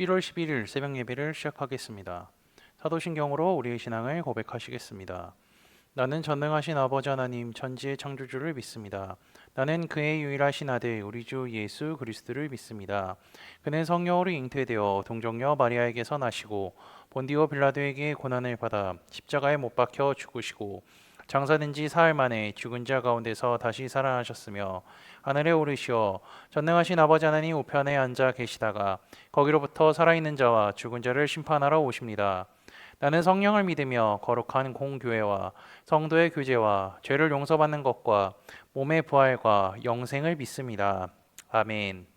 11월 11일 새벽 예배를 시작하겠습니다. 사도신경으로 우리의 신앙을 고백하시겠습니다. 나는 전능하신 아버지 하나님 천지의 창조주를 믿습니다. 나는 그의 유일하신 아들 우리 주 예수 그리스도를 믿습니다. 그는 성령으로 잉태되어 동정녀 마리아에게서 나시고 본디오 빌라도에게 고난을 받아 십자가에 못 박혀 죽으시고 장사된 지 사흘 만에 죽은 자 가운데서 다시 살아나셨으며 하늘에 오르시어 전능하신 아버지 하나님 우편에 앉아 계시다가 거기로부터 살아있는 자와 죽은 자를 심판하러 오십니다. 나는 성령을 믿으며 거룩한 공교회와 성도의 교제와 죄를 용서받는 것과 몸의 부활과 영생을 믿습니다. 아멘.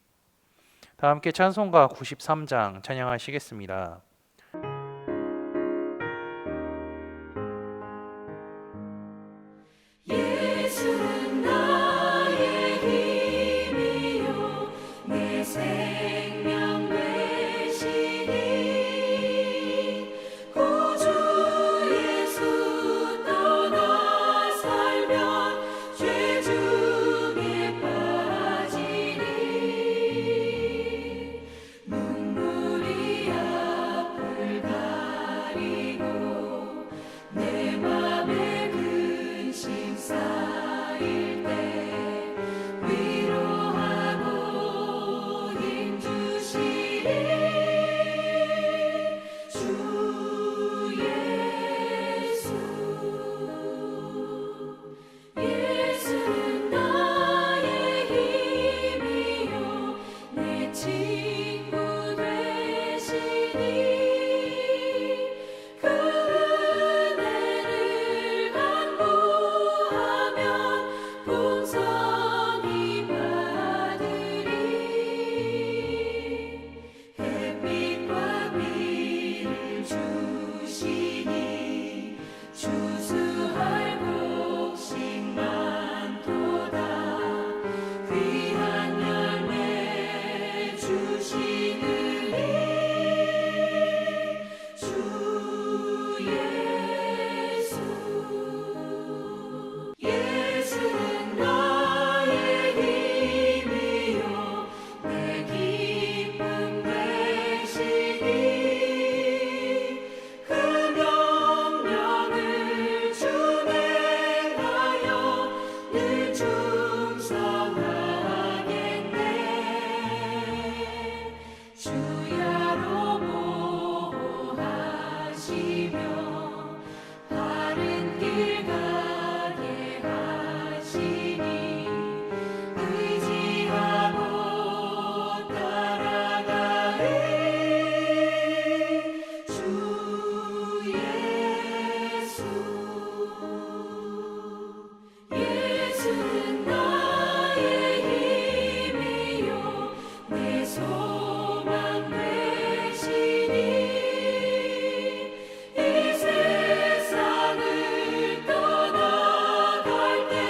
다 함께 찬송가 93장 찬양하시겠습니다. 예수는 나의 힘이요 내 생명 되시니 구주 예수 떠나 살면 죄 중에 빠지니 눈물이 앞을 가리고 내 맘에 근심 쌓일 때 위로하고 힘 주시리 주 예수. 예수는 나의 힘이요 내 친구 되시니 그 은혜를 간구하면 풍성히 받으리. 햇빛과 비를 주시니 추수할 곡식 많도다. 귀한 열매 주시느니 주 예수. 예수는 나의 힘이요 내 기쁨 되시니 그 명령을 준행하여 늘 충성하겠네. 주야로 보호하시며 바른 길 가게 하시니 의지하고 따라가리 주 예수. 예수는 나의 힘이요 내 소망 되시니 이 세상을 떠나갈 때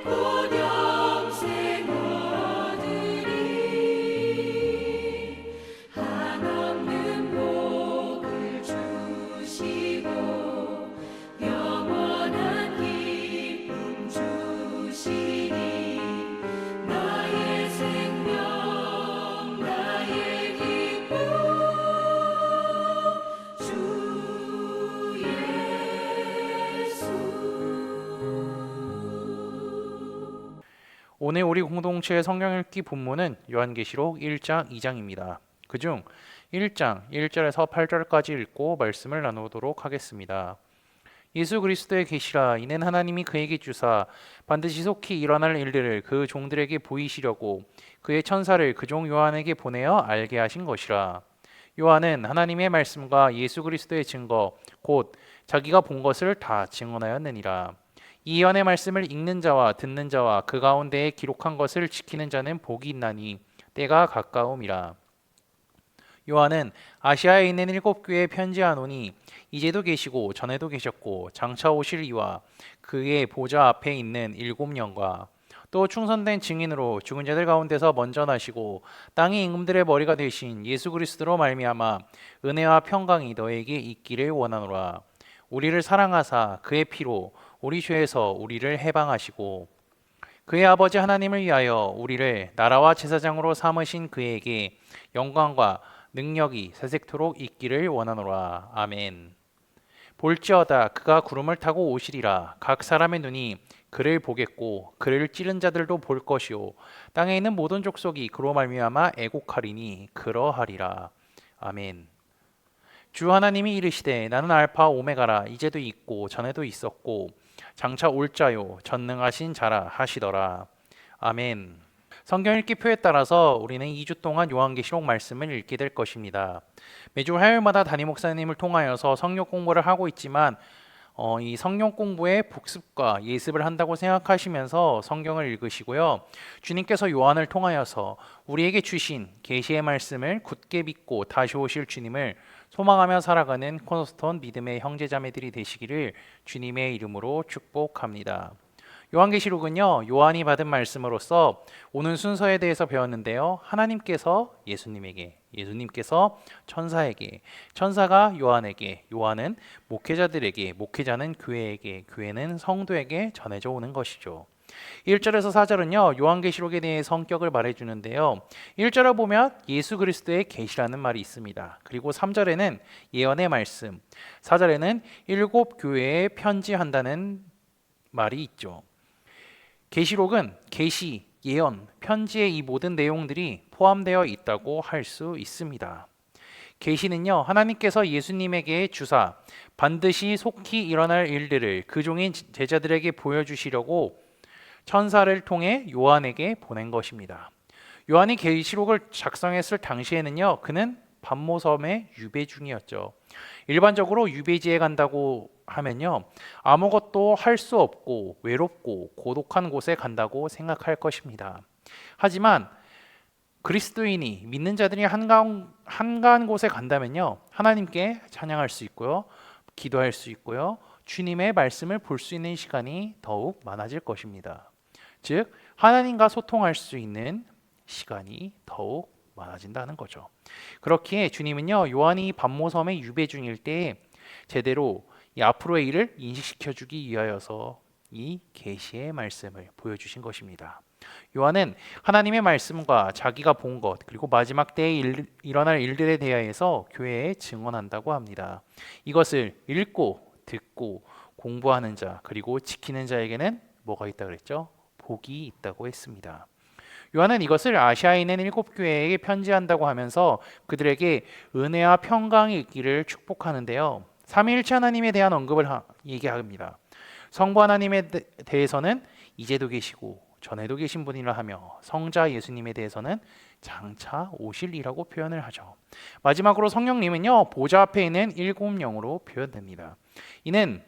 곧 영생 얻으리. 한없는 복을 주시고 영원한 기쁨 주시니 나의 생명 나의 기쁨 주 예수. 오늘 우리 공동체의 성경 읽기 본문은 요한계시록 1장 2장입니다. 그중 1장 1절에서 8절까지 읽고 말씀을 나누도록 하겠습니다. 예수 그리스도의 계시라 이는 하나님이 그에게 주사 반드시 속히 일어날 일들을 그 종들에게 보이시려고 그의 천사를 그 종 요한에게 보내어 알게 하신 것이라. 요한은 하나님의 말씀과 예수 그리스도의 증거 곧 자기가 본 것을 다 증언하였느니라. 이 예언의 말씀을 읽는 자와 듣는 자와 그 가운데에 기록한 것을 지키는 자는 복이 있나니 때가 가까움이라. 요한은 아시아에 있는 7교회에 편지하노니 이제도 계시고 전에도 계셨고 장차 오실 이와 그의 보좌 앞에 있는 7영과 또 충성된 증인으로 죽은 자들 가운데서 먼저 나시고 땅의 임금들의 머리가 되신 예수 그리스도로 말미암아 은혜와 평강이 너에게 있기를 원하노라. 우리를 사랑하사 그의 피로 우리 죄에서 우리를 해방하시고 그의 아버지 하나님을 위하여 우리를 나라와 제사장으로 삼으신 그에게 영광과 능력이 새색토록 있기를 원하노라. 아멘. 볼지어다 그가 구름을 타고 오시리라. 각 사람의 눈이 그를 보겠고 그를 찌른 자들도 볼 것이요 땅에 있는 모든 족속이 그로 말미암아 애곡하리니 그러하리라. 아멘. 주 하나님이 이르시되 나는 알파 오메가라. 이제도 있고 전에도 있었고 장차 올 자요 전능하신 자라 하시더라. 아멘. 성경 읽기표에 따라서 우리는 2주 동안 요한계시록 말씀을 읽게 될 것입니다. 매주 화요일마다 담임 목사님을 통하여서 성경 공부를 하고 있지만 이 성경 공부의 복습과 예습을 한다고 생각하시면서 성경을 읽으시고요. 주님께서 요한을 통하여서 우리에게 주신 계시의 말씀을 굳게 믿고 다시 오실 주님을 소망하며 살아가는 코너스톤 믿음의 형제자매들이 되시기를 주님의 이름으로 축복합니다. 요한계시록은요, 요한이 받은 말씀으로서 오는 순서에 대해서 배웠는데요. 하나님께서 예수님에게, 예수님께서 천사에게, 천사가 요한에게, 요한은 목회자들에게, 목회자는 교회에게, 교회는 성도에게 전해져 오는 것이죠. 1절에서 4절은요, 요한계시록에 대해 성격을 말해주는데요. 1절을 보면 예수 그리스도의 계시라는 말이 있습니다. 그리고 3절에는 예언의 말씀, 4절에는 7 교회에 편지한다는 말이 있죠. 계시록은 계시, 예언, 편지의 이 모든 내용들이 포함되어 있다고 할 수 있습니다. 계시는요, 하나님께서 예수님에게 주사 반드시 속히 일어날 일들을 그 종인 제자들에게 보여주시려고 천사를 통해 요한에게 보낸 것입니다. 요한이 계시록을 작성했을 당시에는요, 그는 반모섬의 유배 중이었죠. 일반적으로 유배지에 간다고 하면요, 아무것도 할 수 없고 외롭고 고독한 곳에 간다고 생각할 것입니다. 하지만 그리스도인이 믿는 자들이 한가한 곳에 간다면요, 하나님께 찬양할 수 있고요, 기도할 수 있고요, 주님의 말씀을 볼 수 있는 시간이 더욱 많아질 것입니다. 즉 하나님과 소통할 수 있는 시간이 더욱 많아진다는 거죠. 그렇기에 주님은요, 요한이 반모섬에 유배 중일 때 제대로 이 앞으로의 일을 인식시켜 주기 위하여서 이 계시의 말씀을 보여주신 것입니다. 요한은 하나님의 말씀과 자기가 본 것 그리고 마지막 때에 일어날 일들에 대하여서 교회에 증언한다고 합니다. 이것을 읽고 듣고 공부하는 자 그리고 지키는 자에게는 뭐가 있다 그랬죠? 복이 있다고 했습니다. 요한은 이것을 아시아에 있는 7 교회에게 편지한다고 하면서 그들에게 은혜와 평강이 있기를 축복하는데요. 삼위일체 하나님에 대한 언급을 얘기합니다. 성부 하나님에 대해서는 이제도 계시고 전에도 계신 분이라 하며 성자 예수님에 대해서는 장차 오실이라고 표현을 하죠. 마지막으로 성령님은요, 보좌 앞에 있는 7 영으로 표현됩니다. 이는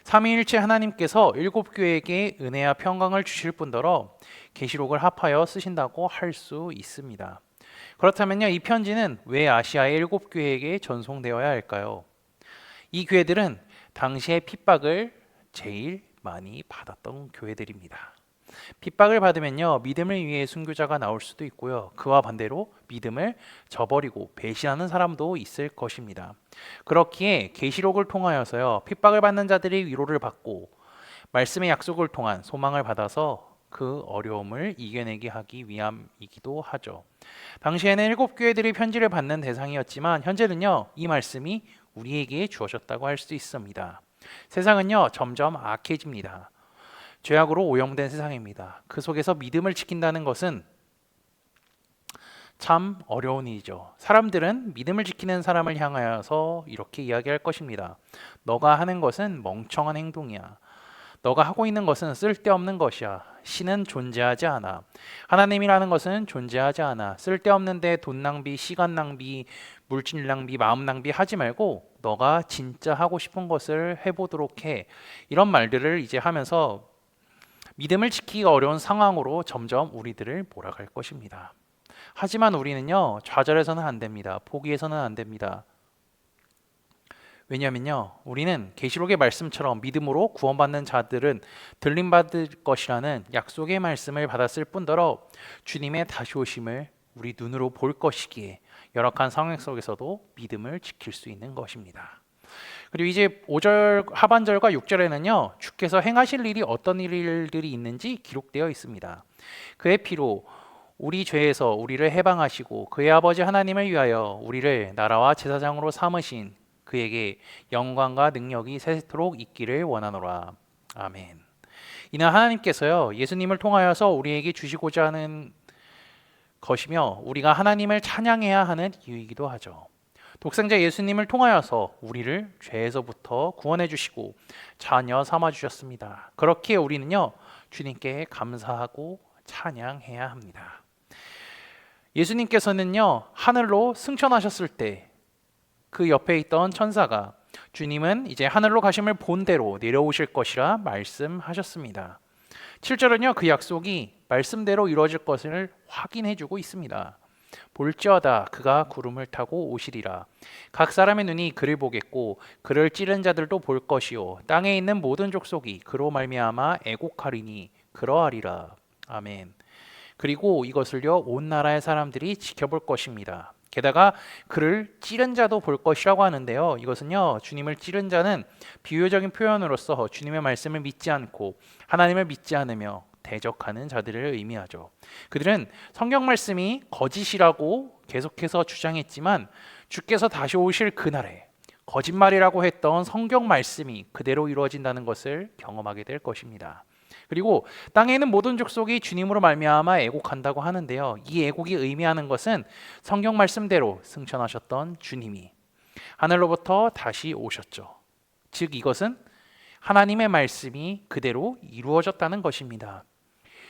삼위일체 하나님께서 7 교회에게 은혜와 평강을 주실 뿐더러 계시록을 합하여 쓰신다고 할 수 있습니다. 그렇다면요, 이 편지는 왜 아시아의 7 교회에게 전송되어야 할까요? 이 교회들은 당시의 핍박을 제일 많이 받았던 교회들입니다. 핍박을 받으면요, 믿음을 위해 순교자가 나올 수도 있고요, 그와 반대로 믿음을 저버리고 배신하는 사람도 있을 것입니다. 그렇기에 계시록을 통하여서요, 핍박을 받는 자들이 위로를 받고 말씀의 약속을 통한 소망을 받아서 그 어려움을 이겨내게 하기 위함이기도 하죠. 당시에는 7 교회들이 편지를 받는 대상이었지만 현재는요, 이 말씀이 우리에게 주어졌다고 할 수 있습니다. 세상은요, 점점 악해집니다. 죄악으로 오염된 세상입니다. 그 속에서 믿음을 지킨다는 것은 참 어려운 일이죠. 사람들은 믿음을 지키는 사람을 향하여서 이렇게 이야기할 것입니다. 너가 하는 것은 멍청한 행동이야. 너가 하고 있는 것은 쓸데없는 것이야. 신은 존재하지 않아. 하나님이라는 것은 존재하지 않아. 쓸데없는데 돈 낭비, 시간 낭비, 물질 낭비, 마음 낭비 하지 말고 너가 진짜 하고 싶은 것을 해보도록 해. 이런 말들을 이제 하면서 믿음을 지키기가 어려운 상황으로 점점 우리들을 몰아갈 것입니다. 하지만 우리는요, 좌절해서는 안 됩니다. 포기해서는 안 됩니다. 왜냐하면요, 우리는 계시록의 말씀처럼 믿음으로 구원받는 자들은 들림받을 것이라는 약속의 말씀을 받았을 뿐더러 주님의 다시 오심을 우리 눈으로 볼 것이기에 열악한 상황 속에서도 믿음을 지킬 수 있는 것입니다. 그리고 이제 5절 하반절과 6절에는요, 주께서 행하실 일이 어떤 일들이 있는지 기록되어 있습니다. 그의 피로 우리 죄에서 우리를 해방하시고 그의 아버지 하나님을 위하여 우리를 나라와 제사장으로 삼으신 그에게 영광과 능력이 세세토록 있기를 원하노라. 아멘. 이는 하나님께서요 예수님을 통하여서 우리에게 주시고자 하는 것이며 우리가 하나님을 찬양해야 하는 이유이기도 하죠. 독생자 예수님을 통하여서 우리를 죄에서부터 구원해 주시고 자녀 삼아 주셨습니다. 그렇기에 우리는요 주님께 감사하고 찬양해야 합니다. 예수님께서는요 하늘로 승천하셨을 때 그 옆에 있던 천사가 주님은 이제 하늘로 가심을 본대로 내려오실 것이라 말씀하셨습니다. 7절은요 그 약속이 말씀대로 이루어질 것을 확인해 주고 있습니다. 볼지어다 그가 구름을 타고 오시리라. 각 사람의 눈이 그를 보겠고 그를 찌른 자들도 볼 것이요 땅에 있는 모든 족속이 그로 말미암아 애곡하리니 그러하리라. 아멘. 그리고 이것을요 온 나라의 사람들이 지켜볼 것입니다. 게다가 그를 찌른 자도 볼 것이라고 하는데요. 이것은요 주님을 찌른 자는 비유적인 표현으로서 주님의 말씀을 믿지 않고 하나님을 믿지 않으며 대적하는 자들을 의미하죠. 그들은 성경 말씀이 거짓이라고 계속해서 주장했지만 주께서 다시 오실 그날에 거짓말이라고 했던 성경 말씀이 그대로 이루어진다는 것을 경험하게 될 것입니다. 그리고 땅에 있는 모든 족속이 주님으로 말미암아 애곡한다고 하는데요. 이 애곡이 의미하는 것은 성경 말씀대로 승천하셨던 주님이 하늘로부터 다시 오셨죠. 즉 이것은 하나님의 말씀이 그대로 이루어졌다는 것입니다.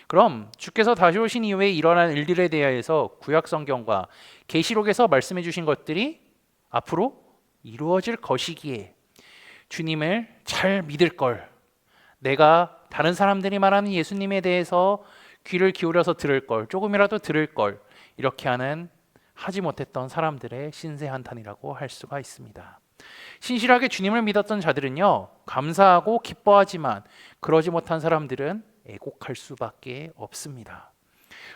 그럼 주께서 다시 오신 이후에 일어난 일들에 대해서 구약 성경과 계시록에서 말씀해 주신 것들이 앞으로 이루어질 것이기에 주님을 잘 믿을 걸, 내가 다른 사람들이 말하는 예수님에 대해서 귀를 기울여서 들을 걸, 조금이라도 들을 걸, 이렇게 하지 못했던 사람들의 신세한탄이라고 할 수가 있습니다. 신실하게 주님을 믿었던 자들은요 감사하고 기뻐하지만 그러지 못한 사람들은 애곡할 수밖에 없습니다.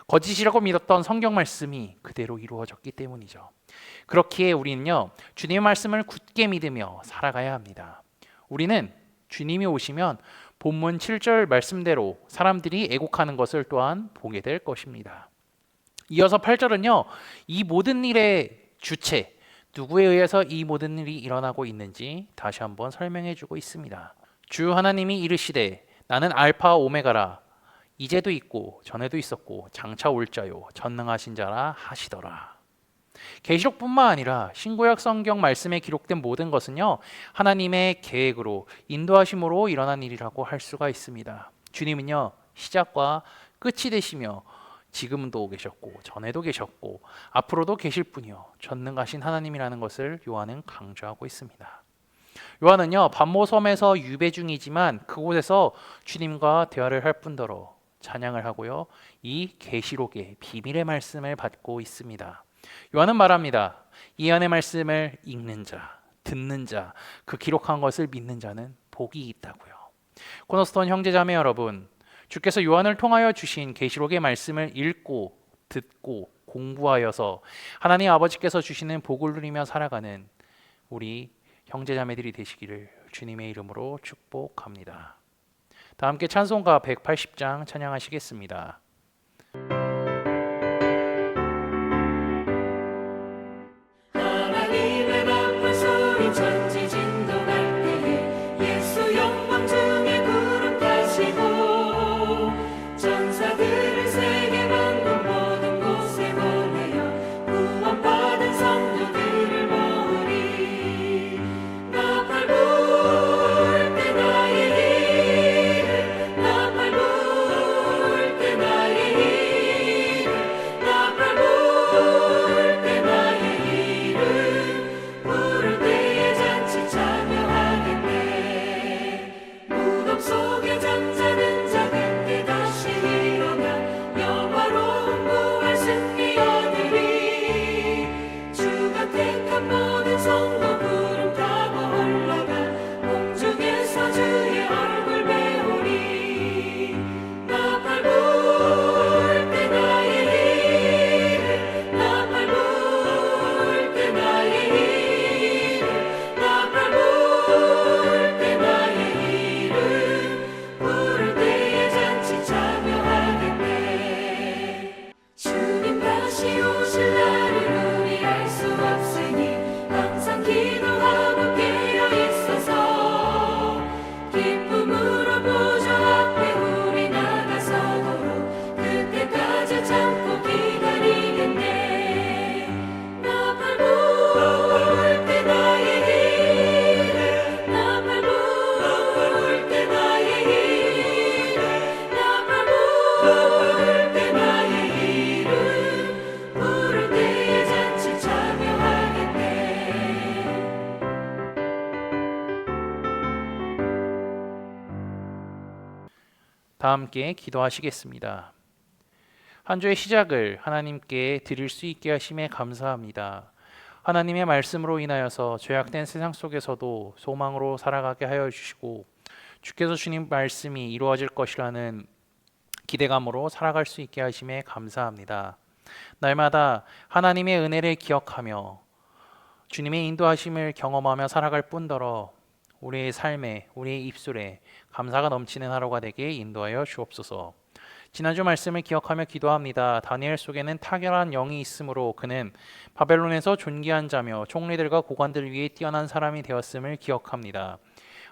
거짓이라고 믿었던 성경 말씀이 그대로 이루어졌기 때문이죠. 그렇기에 우리는요 주님의 말씀을 굳게 믿으며 살아가야 합니다. 우리는 주님이 오시면 본문 7절 말씀대로 사람들이 애곡하는 것을 또한 보게 될 것입니다. 이어서 8절은요 이 모든 일의 주체, 누구에 의해서 이 모든 일이 일어나고 있는지 다시 한번 설명해 주고 있습니다. 주 하나님이 이르시되 나는 알파와 오메가라. 이제도 있고 전에도 있었고 장차 올 자요 전능하신 자라 하시더라. 계시록뿐만 아니라 신구약 성경 말씀에 기록된 모든 것은요 하나님의 계획으로 인도하심으로 일어난 일이라고 할 수가 있습니다. 주님은요 시작과 끝이 되시며 지금도 계셨고 전에도 계셨고 앞으로도 계실 분이요 전능하신 하나님이라는 것을 요한은 강조하고 있습니다. 요한은요 반모섬에서 유배 중이지만 그곳에서 주님과 대화를 할 뿐더러 찬양을 하고요 이 계시록의 비밀의 말씀을 받고 있습니다. 요한은 말합니다. 이 안의 말씀을 읽는 자, 듣는 자, 그 기록한 것을 믿는 자는 복이 있다고요. 코너스톤 형제자매 여러분, 주께서 요한을 통하여 주신 계시록의 말씀을 읽고 듣고 공부하여서 하나님 아버지께서 주시는 복을 누리며 살아가는 우리 형제자매들이 되시기를 주님의 이름으로 축복합니다. 다 함께 찬송가 180장 찬양하시겠습니다. 하나님의 나쁜 소리 천지 진동할 때에 예수 영광 중에 구름 타시고 전사들을 세계 만국 모든 곳에 보내어 구원받은 성도들을 모으리. 나팔 불 때 나의 일을 나팔 불 때 나의 일을 나팔 불 때 나의 일을 부를 때에 잔치 참여하겠네. 무덤 속에 잠자는 자 그때 다시 일어나 영화로운 부활 승리 얻으리. 주가 택한 모든 성도 구름 타고 올라가 공중에서 주의 얼굴 배우리. 나팔 불 때 나의 일을 나팔 불 때 나의 일을 나팔 불 때 나의 일을 부를 때에 잔치 참여하겠네. 주 다 함께 기도하시겠습니다. 한 주의 시작을 하나님께 드릴 수 있게 하심에 감사합니다. 하나님의 말씀으로 인하여서 죄악된 세상 속에서도 소망으로 살아가게 하여 주시고 주께서 주님 말씀이 이루어질 것이라는 기대감으로 살아갈 수 있게 하심에 감사합니다. 날마다 하나님의 은혜를 기억하며 주님의 인도하심을 경험하며 살아갈 뿐더러 우리의 삶에, 우리의 입술에 감사가 넘치는 하루가 되게 인도하여 주옵소서. 지난주 말씀을 기억하며 기도합니다. 다니엘 속에는 탁월한 영이 있으므로 그는 바벨론에서 존귀한 자며 총리들과 고관들 위에 뛰어난 사람이 되었음을 기억합니다.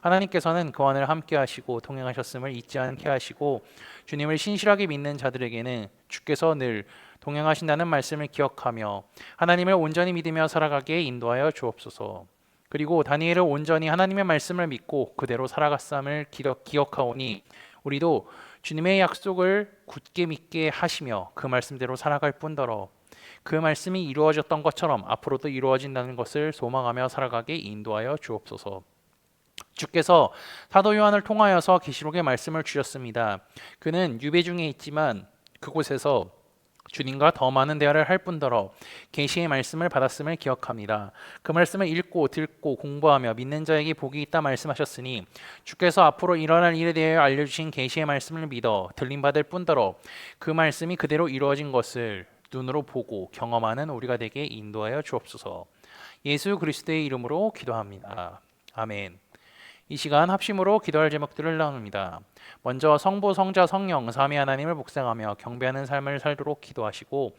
하나님께서는 그와 늘 함께 하시고 동행하셨음을 잊지 않게 하시고 주님을 신실하게 믿는 자들에게는 주께서 늘 동행하신다는 말씀을 기억하며 하나님을 온전히 믿으며 살아가게 인도하여 주옵소서. 그리고 다니엘은 온전히 하나님의 말씀을 믿고 그대로 살아갔음을 기억하오니 우리도 주님의 약속을 굳게 믿게 하시며 그 말씀대로 살아갈 뿐더러 그 말씀이 이루어졌던 것처럼 앞으로도 이루어진다는 것을 소망하며 살아가게 인도하여 주옵소서. 주께서 사도 요한을 통하여서 계시록의 말씀을 주셨습니다. 그는 유배 중에 있지만 그곳에서 주님과 더 많은 대화를 할 뿐더러 계시의 말씀을 받았음을 기억합니다. 그 말씀을 읽고 듣고 공부하며 믿는 자에게 복이 있다 말씀하셨으니 주께서 앞으로 일어날 일에 대하여 알려주신 계시의 말씀을 믿어 들림받을 뿐더러 그 말씀이 그대로 이루어진 것을 눈으로 보고 경험하는 우리가 되게 인도하여 주옵소서. 예수 그리스도의 이름으로 기도합니다. 아멘. 이 시간 합심으로 기도할 제목들을 나눕니다. 먼저 성부, 성자, 성령, 삼위 하나님을 묵상하며 경배하는 삶을 살도록 기도하시고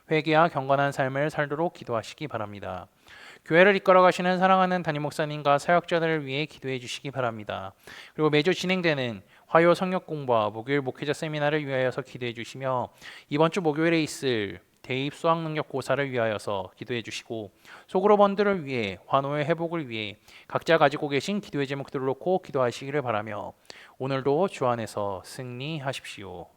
회개와 경건한 삶을 살도록 기도하시기 바랍니다. 교회를 이끌어 가시는 사랑하는 담임 목사님과 사역자들을 위해 기도해 주시기 바랍니다. 그리고 매주 진행되는 화요 성역 공부와 목요일 목회자 세미나를 위하여서 기도해 주시며 이번 주 목요일에 있을 대입 수학 능력 고사를 위하여서 기도해 주시고 속으로 번들을 위해 환호의 회복을 위해 각자 가지고 계신 기도의 제목들을 놓고 기도하시기를 바라며 오늘도 주 안에서 승리하십시오.